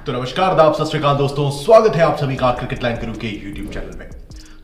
तो नमस्कार आदाब सत श्री अकाल दोस्तों, स्वागत है आप सभी का क्रिकेट लाइन गुरु के यूट्यूब चैनल में।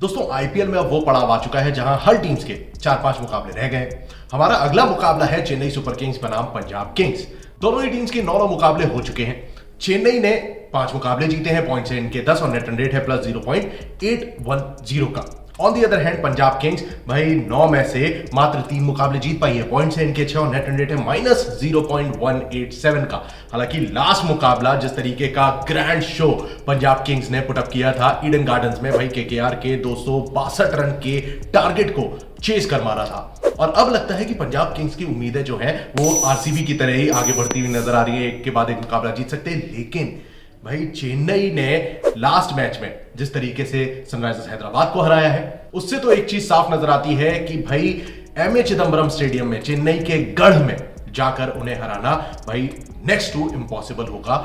दोस्तों आईपीएल में अब वो पड़ाव आ चुका है जहां हर टीम्स के 4-5 मुकाबले रह गए। हमारा अगला मुकाबला है चेन्नई सुपर किंग्स बनाम पंजाब किंग्स। दोनों ही टीम्स के 9 मुकाबले हो चुके हैं। चेन्नई ने 5 मुकाबले जीते हैं, पॉइंट्स हैं इनके 10 और नेट रन रेट है प्लस 0.810 का। On the other hand Punjab Kings भाई 9 में से मात्र 3 मुकाबले जीत पाई है, पॉइंट्स है इनके 6 और नेट रन रेट है माइनस 0.187 का। हालांकि लास्ट मुकाबला जिस तरीके का ग्रैंड शो पंजाब किंग्स ने पुटअप किया था ईडन गार्डन्स में, भाई केकेआर के 262 रन के टारगेट को चेस कर मारा था। और अब लगता है कि पंजाब किंग्स की उम्मीदें जो हैं वो आरसीबी की तरह ही आगे बढ़ती हुई नजर आ रही है, एक के बाद एक मुकाबला जीत सकते हैं। लेकिन भाई चेन्नई ने लास्ट मैच में जिस तरीके से सनराइजर्स हैदराबाद को हराया है, उससे तो एक चीज साफ नजर आती है कि भाई एमए चिदंबरम स्टेडियम में चेन्नई के गढ़ में जाकर उन्हें हराना भाई नेक्स्ट टू इम्पॉसिबल होगा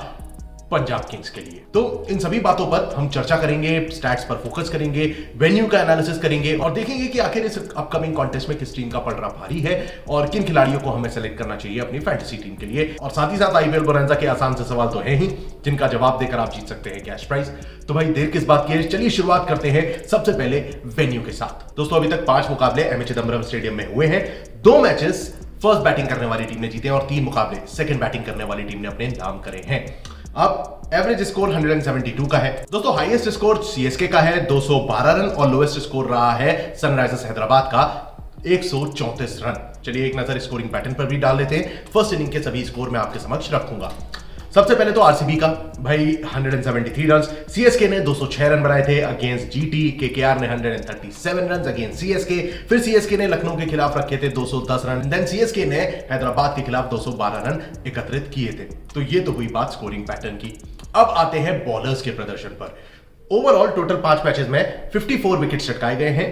पंजाब किंग्स के लिए। तो इन सभी बातों पर हम चर्चा करेंगे, स्टैट्स पर फोकस करेंगे, वेन्यू का एनालिसिस करेंगे और देखेंगे कि आखिर इस अपकमिंग कॉन्टेस्ट में किस टीम का पलड़ा भारी है और किन खिलाड़ियों को हमें सेलेक्ट करना चाहिए अपनी फैंटेसी टीम के लिए। और साथ ही साथ आईपीएल बोनंजा के आसान से सवाल तो है ही, जिनका जवाब देकर आप जीत सकते हैं कैश प्राइज। तो भाई देर किस बात की है, चलिए शुरुआत करते हैं सबसे पहले वेन्यू के साथ। दोस्तों अभी तक 5 मुकाबले एमए चिदंबरम स्टेडियम में हुए हैं। 2 मैचेस फर्स्ट बैटिंग करने वाली टीम ने जीते हैं और 3 मुकाबले सेकंड बैटिंग करने वाली टीम ने अपने नाम करे हैं। अब एवरेज स्कोर 172 का है। दोस्तों हाईएस्ट स्कोर सीएसके का है 212 रन और लोएस्ट स्कोर रहा है सनराइजर्स हैदराबाद का 134 रन। चलिए एक नजर स्कोरिंग पैटर्न पर भी डाल लेते हैं। फर्स्ट इनिंग के सभी स्कोर मैं आपके समक्ष रखूंगा। सबसे पहले तो आरसीबी का भाई 173 रन, सीएसके ने 206 रन बनाए थे अगेंस्ट जीटी, केकेआर ने 137 रन अगेंस्ट सीएसके, फिर सीएसके ने लखनऊ के खिलाफ रखे थे 210 रन, देन सीएसके ने हैदराबाद के खिलाफ 212 रन एकत्रित किए थे। तो ये तो हुई बात स्कोरिंग पैटर्न की। अब आते हैं बॉलर्स के प्रदर्शन पर। ओवरऑल टोटल 5 मैचेस में 54 विकेट चटकाए गए हैं,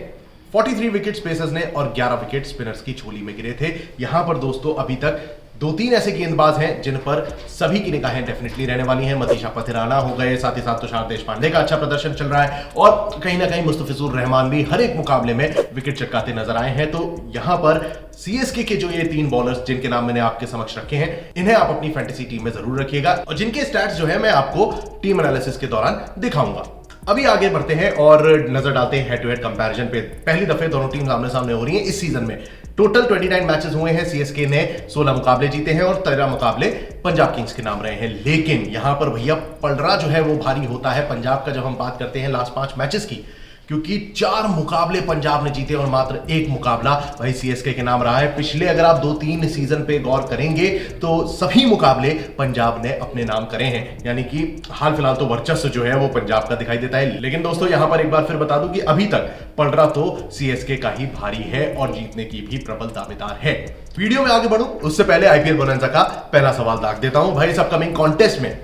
43 विकेट पेसर्स ने और 11 विकेट स्पिनर्स की झोली में गिरे थे। यहां पर दोस्तों अभी तक 2-3 ऐसे गेंदबाज हैं जिन पर सभी की निगाहें डेफिनेटली रहने वाली हैं। मतीशा पथिराना हो गए, साथ ही साथ तुषार देशपांडे का अच्छा प्रदर्शन चल रहा है और कहीं ना कहीं मुस्तफिजुर रहमान भी हर एक मुकाबले में विकेट चटकाते नजर आए हैं। तो यहां पर सीएसके के जो ये 3 बॉलर्स जिनके नाम मैंने आपके समक्ष रखे हैं, इन्हें आप अपनी फैंटेसी टीम में जरूर रखिएगा और जिनके स्टैट्स जो है मैं आपको टीम एनालिसिस के दौरान दिखाऊंगा। अभी आगे बढ़ते हैं और नजर डालते हैं हेड टू हेड कंपैरिजन पे। पहली दफे दोनों टीम आमने सामने हो रही हैं इस सीजन में। टोटल 29 मैचेस हुए हैं, सीएसके ने 16 मुकाबले जीते हैं और 13 मुकाबले पंजाब किंग्स के नाम रहे हैं। लेकिन यहां पर भैया पलड़ा जो है वो भारी होता है पंजाब का जब हम बात करते हैं लास्ट 5 मैचेस की, क्योंकि 4 मुकाबले पंजाब ने जीते और मात्र 1 मुकाबला भाई सीएसके के नाम रहा है। पिछले अगर आप 2-3 सीजन पे गौर करेंगे तो सभी मुकाबले पंजाब ने अपने नाम करे हैं, यानी कि हाल फिलहाल तो वर्चस्व जो है वो पंजाब का दिखाई देता है। लेकिन दोस्तों यहां पर एक बार फिर बता दूं कि अभी तक पलड़ा तो सीएसके का ही भारी है और जीतने की भी प्रबल दावेदार है। वीडियो में आगे बढ़ूं उससे पहले आईपीएल बोनंजा का पहला सवाल दाग देता हूं। भाई इस अपकमिंग कॉन्टेस्ट में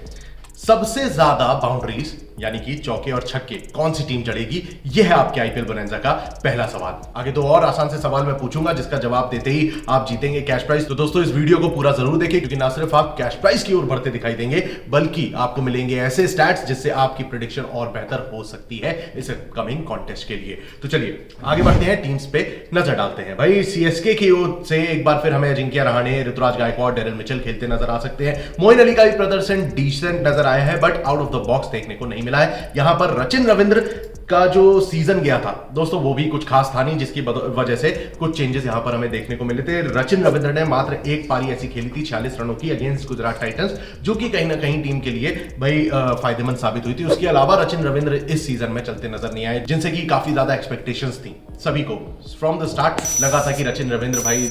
सबसे ज्यादा बाउंड्रीज यानी कि चौके और छक्के कौन सी टीम जड़ेगी, यह है आपके आईपीएल बोनंजा का पहला सवाल। आगे तो और आसान से सवाल मैं पूछूंगा जिसका जवाब देते ही आप जीतेंगे कैश प्राइज। तो दोस्तों इस वीडियो को पूरा जरूर देखें, क्योंकि ना सिर्फ आप कैश प्राइज की ओर बढ़ते दिखाई देंगे बल्कि आपको मिलेंगे ऐसे स्टैट्स जिससे आपकी प्रेडिक्शन और बेहतर हो सकती है इस कमिंग कॉन्टेस्ट के लिए। तो चलिए आगे बढ़ते हैं, टीम्स पे नजर डालते हैं। भाई सीएसके की ओर से एक बार फिर हमें अजिंक्य रहाणे, ऋतुराज गायकवाड़, डेरिल मिचेल खेलते नजर आ सकते हैं। मोइन अली का भी प्रदर्शन डिसेंट नजर आया है but out of the box देखने को नहीं मिला है। यहां पर रचिन रविंद्र का जो सीजन गया था दोस्तों वो भी कुछ खास था नहीं, जिसकी वजह से कुछ चेंजेस यहां पर हमें देखने को मिले थे। रचिन रविंद्र ने मात्र एक पारी ऐसी खेली थी 46 रनों की अगेंस्ट गुजरात टाइटंस, जो कि कहीं ना कहीं टीम के लिए भाई फायदेमंद साबित हुई थी। उसके अलावा रचिन रविंद्र इस सीजन में चलते नजर नहीं आए, जिनसे कि काफी ज्यादा एक्सपेक्टेशंस थी सभी को। फ्रॉम द स्टार्ट लगा था कि रचिन रविंद्र भाई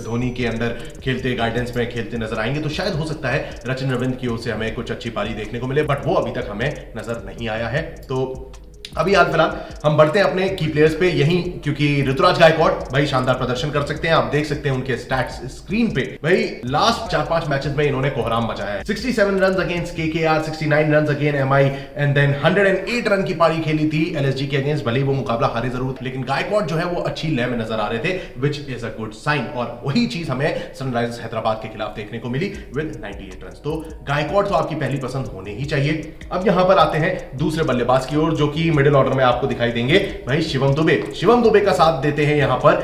धोनी के अंडर खेलते, गाइडेंस में खेलते नजर आएंगे, तो शायद हो सकता है रचिन रविंद्र की ओर से हमें कुछ अच्छी पारी देखने को मिले, बट वो अभी तक हमें नजर नहीं आया है। तो अभी हाल फिलहाल हम बढ़ते हैं अपने की प्लेयर्स पे, यही क्योंकि ऋतुराज गायकवाड़ भाई शानदार प्रदर्शन कर सकते हैं। आप देख सकते हैं उनके स्टैट्स स्क्रीन पे। भाई लास्ट 4-5 मैचेस में इन्होंने कोहराम मचाया है। 67 run against KKR, 69 run against MI and then 108 run की पारी खेली थी एलएसजी के अगेंस्ट। भले वो मुकाबला हारे जरूर, लेकिन गायकवाड़ जो है वो अच्छी लय में नजर आ रहे थे, which is a good sign. और वही चीज हमें सनराइजर्स हैदराबाद के खिलाफ देखने को मिली विद 98 रन। तो गायकवाड़ तो आपकी पहली पसंद होने ही चाहिए। अब यहां पर आते हैं दूसरे बल्लेबाज की ओर, जो कि मिडिल ऑर्डर में आपको दिखाई देंगे भाई शिवम दुबे का साथ देते हैं यहां पर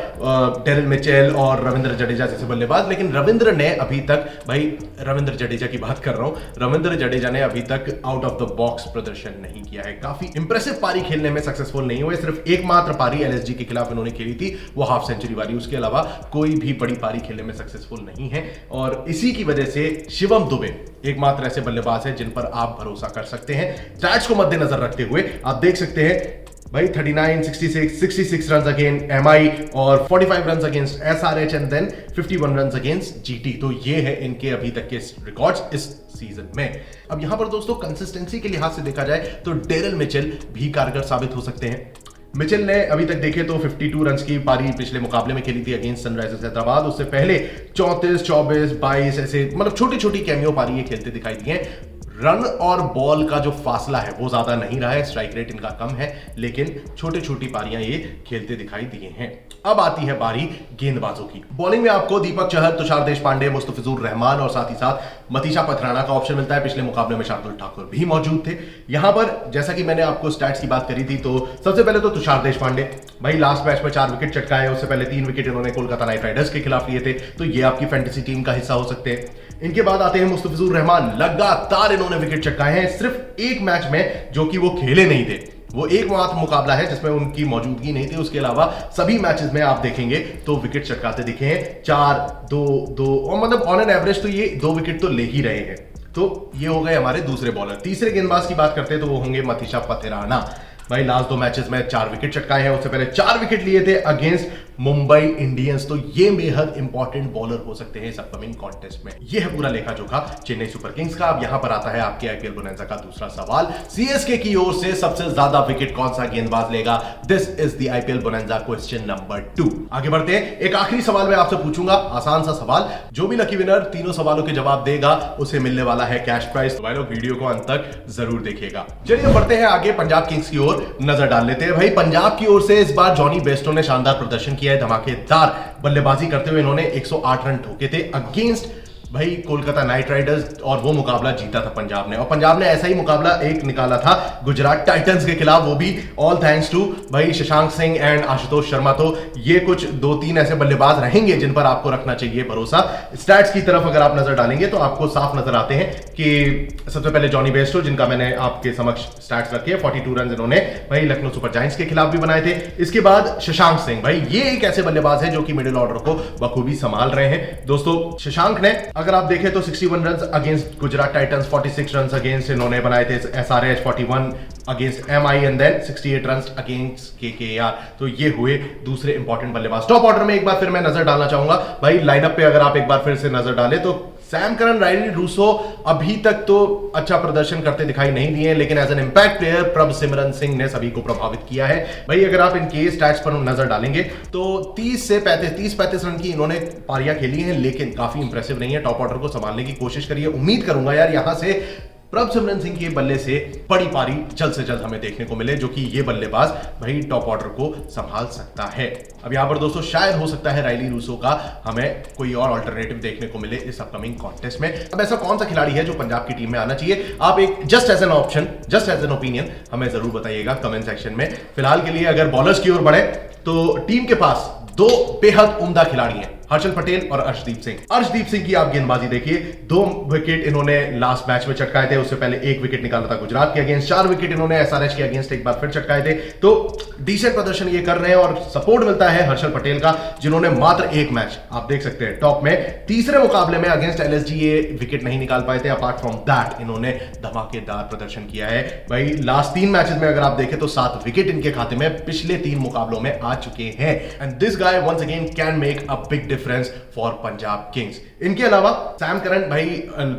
डेरिल मिचेल और रविंद्र जडेजा जैसे बल्लेबाज। लेकिन रविंद्र ने अभी तक, भाई रविंद्र जडेजा की बात कर रहा हूं, रविंद्र जडेजा ने अभी तक आउट ऑफ द बॉक्स प्रदर्शन नहीं किया है। काफी इंप्रेसिव पारी खेलने में सक्सेसफुल नहीं हुए। सिर्फ एकमात्र पारी एलएसजी के खिलाफ इन्होंने खेली थी, वो हाफ सेंचुरी वाली। उसके अलावा कोई भी बड़ी पारी खेलने में सक्सेसफुल नहीं है और इसी की वजह से शिवम दुबे एकमात्र ऐसे बल्लेबाज है जिन पर आप भरोसा कर सकते हैं। स्टैट्स को मद्देनजर रखते हुए आप देख सकते हैं भाई 39, 66 रन अगेंस्ट एमआई और 45 run against SRH and then 51 run against GT. तो ये है इनके अभी तक के रिकॉर्ड्स इस सीजन में। अब यहां पर दोस्तों कंसिस्टेंसी के लिहाज से देखा जाए तो डेरिल मिचेल भी कारगर साबित हो सकते हैं। मिचेल ने अभी तक देखे तो 52 रन की पारी पिछले मुकाबले में खेली थी अगेंस्ट सनराइजर्स हैदराबाद। उससे पहले 34, 24, 22 ऐसे मतलब छोटी छोटी कैमियो पारी ये खेलते दिखाई दी हैं। रन और बॉल का जो फासला है वो ज्यादा नहीं रहा है, स्ट्राइक रेट इनका कम है, लेकिन छोटी छोटी पारियां ये खेलते दिखाई दिए हैं। अब आती है बारी गेंदबाजों की। बॉलिंग में आपको दीपक चहर, तुषार देशपांडे, मुस्तफिजुर रहमान और साथ ही साथ मतीशा पथराना का ऑप्शन मिलता है। पिछले मुकाबले में शार्दुल ठाकुर भी मौजूद थे। यहां पर जैसा कि मैंने आपको स्टैट्स की बात करी थी, तो सबसे पहले तो तुषार देशपांडे भाई लास्ट मैच में 4 विकेट चटकाए। उससे पहले 3 विकेट इन्होंने कोलकाता नाइट राइडर्स के खिलाफ लिए थे, तो ये आपकी फैंटेसी टीम का हिस्सा हो सकते हैं। इनके बाद आते हैं मुस्तफिजुर रहमान। लगातार इन्होंने विकेट चटकाए हैं, सिर्फ एक मैच में जो कि वो खेले नहीं थे। वो एकमात्र मुकाबला है जिसमें उनकी मौजूदगी नहीं थी। उसके अलावा सभी मैचेस में आप देखेंगे तो विकेट चटकाते दिखे हैं। 4, 2, 2 और मतलब ऑन एन एवरेज तो ये 2 विकेट तो ले ही रहे हैं। तो ये हो गए हमारे दूसरे बॉलर। तीसरे गेंदबाज की बात करते हैं तो वो होंगे मतीशा पथराना। भाई लास्ट 2 मैचेस में 4 विकेट चटकाए हैं। उससे पहले 4 विकेट लिए थे अगेंस्ट मुंबई इंडियंस। तो ये बेहद इंपॉर्टेंट बॉलर हो सकते हैं इस अपकमिंग कॉन्टेस्ट में। ये है पूरा लेखा जोखा चेन्नई सुपर किंग्स का। अब यहां पर आता है आपके आईपीएल बोनैंजा का दूसरा सवाल। सीएसके की ओर से सबसे ज्यादा विकेट कौन सा गेंदबाज लेगा? This is the IPL bonanza question number 2। आगे बढ़ते हैं। एक आखिरी सवाल मैं आपसे पूछूंगा, आसान सा सवाल। जो भी लकी विनर तीनों सवालों के जवाब देगा उसे मिलने वाला है कैश प्राइज। तो भाई लोग वीडियो को अंत तक जरूर देखिएगा। चलिए बढ़ते हैं आगे, पंजाब किंग्स की ओर नजर डाल लेते हैं। भाई पंजाब की ओर से इस बार जॉनी बेस्टो ने शानदार प्रदर्शन किया है। धमाकेदार बल्लेबाजी करते हुए इन्होंने 108 रन ठोके थे अगेंस्ट भाई कोलकाता नाइट राइडर्स और वो मुकाबला जीता था पंजाब ने। और पंजाब ने ऐसा ही मुकाबला एक निकाला था गुजरात टाइटंस के खिलाफ, वो भी ऑल थैंक्स टू भाई शशांक सिंह एंड आशुतोष शर्मा। तो ये कुछ 2-3 ऐसे बल्लेबाज रहेंगे जिन पर आपको रखना चाहिए भरोसा। स्टैट्स की तरफ अगर आप नजर डालेंगे तो आपको साफ नजर आते हैं कि सबसे पहले जॉनी बेस्टो, जिनका मैंने आपके समक्ष स्टैट्स रखे हैं, 42 रन इन्होंने भाई लखनऊ सुपर जायंट्स के खिलाफ भी बनाए थे। इसके बाद शशांक सिंह, भाई ये एक ऐसे बल्लेबाज है जो कि मिडिल ऑर्डर को बखूबी संभाल रहे हैं। दोस्तों शशांक ने अगर आप देखें तो 61 run against Gujarat Titans, 46 run against इन्होंने बनाए थे SRH, 41 against MI and then 68 run against KKR. तो ये हुए दूसरे इंपॉर्टेंट बल्लेबाज। टॉप ऑर्डर में एक बार फिर मैं नजर डालना चाहूंगा भाई लाइनअप पे। अगर आप एक बार फिर से नजर डालें तो सैम करन, राइली रूसो अभी तक तो अच्छा प्रदर्शन करते दिखाई नहीं दिए, लेकिन as an impact player Prabhsimran Singh ने सभी को प्रभावित किया है। भाई अगर आप इनके स्टैट्स पर नजर डालेंगे तो 30-35 रन की इन्होंने पारियां खेली हैं, लेकिन काफी इंप्रेसिव नहीं है। टॉप ऑर्डर को संभालने की कोशिश करिए। उम्मीद करूंगा यार यहां से प्रभसिमरन सिंह के बल्ले से बड़ी पारी जल्द से जल्द हमें देखने को मिले, जो कि ये बल्लेबाज भाई टॉप ऑर्डर को संभाल सकता है। अब यहां पर दोस्तों शायद हो सकता है राइली रूसो का हमें कोई और अल्टरनेटिव देखने को मिले इस अपकमिंग कॉन्टेस्ट में। अब ऐसा कौन सा खिलाड़ी है जो पंजाब की टीम में आना चाहिए? आप एक just as an option, just as an opinion हमें जरूर बताइएगा कमेंट सेक्शन में। फिलहाल के लिए अगर बॉलर्स की ओर बढ़े तो टीम के पास 2 बेहद उम्दा खिलाड़ी हैं, हर्षल पटेल और अर्शदीप सिंह। अर्शदीप सिंह की आप गेंदबाजी देखिए, 2 विकेट इन्होंने लास्ट मैच में चटकाए थे। उससे पहले 1 विकेट निकाला था गुजरात के अगेंस्ट, 4 विकेट इन्होंने एसआरएच के अगेंस्ट एक बार फिर चटकाए थे। तो डिसेंट प्रदर्शन ये कर रहे हैं और सपोर्ट मिलता है हर्षल पटेल का, जिन्होंने मात्र 1 मैच आप देख सकते हैं टॉप में तीसरे मुकाबले में अगेंस्ट एलएसजी ये विकेट नहीं निकाल पाए थे। अपार्ट फ्रॉम दैट इन्होंने धमाकेदार प्रदर्शन किया है। भाई लास्ट 3 मैचेस में अगर आप देखें तो 7 विकेट इनके खाते में पिछले 3 मुकाबलों में आ चुके हैं। And this guy once again can make a big difference for Punjab Kings. इनके अलावा सैम करन, भाई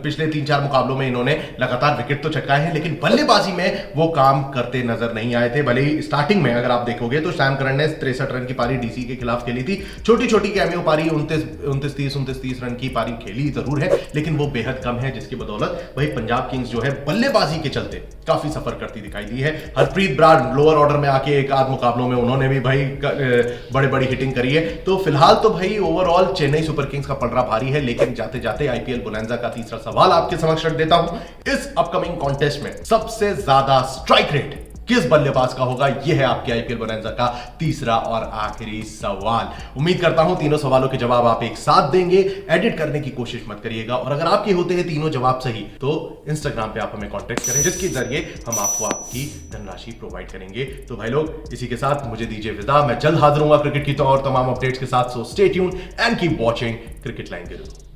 पिछले 3-4 मुकाबलों में इन्होंने लगातार विकेट तो चटकाए हैं, लेकिन बल्लेबाजी में वो काम करते नजर नहीं आए थे। भले ही स्टार्टिंग में अगर आप देखोगे तो सैम करन ने 63 रन की पारी डीसी के खिलाफ खेली थी। छोटी छोटी कैमियो पारी 29-30 रन की पारी खेली जरूर है, लेकिन वो बेहद कम है, जिसकी बदौलत भाई पंजाब किंग्स जो है बल्लेबाजी के चलते काफी सफर करती दिखाई दी है। हरप्रीत ब्रार लोअर ऑर्डर में आके एक आध मुकाबलों में उन्होंने भी भाई बड़ी हिटिंग करी है। तो फिलहाल तो भाई ओवरऑल चेन्नई सुपर किंग्स का पलड़ा भारी है, लेकिन जाते जाते आईपीएल बोनैंजा का तीसरा सवाल आपके समक्ष रख देता हूं। इस अपकमिंग कॉन्टेस्ट में सबसे ज्यादा स्ट्राइक रेट किस बल्लेबाज का होगा? यह है आपके आईपीएल बोनैंजा का तीसरा और आखिरी सवाल। उम्मीद करता हूं तीनों सवालों के जवाब आप एक साथ देंगे। एडिट करने की कोशिश मत करिएगा, और अगर आपके होते हैं तीनों जवाब सही तो इंस्टाग्राम पे आप हमें कांटेक्ट करें, जिसके जरिए हम आपको आपकी धनराशि प्रोवाइड करेंगे। तो भाई लोग, इसी के साथ मुझे दीजिए विदा। मैं जल्द हाजिर हूंगा क्रिकेट की तो और तमाम अपडेट्स के साथ। So stay tuned and keep watching cricket line Guru.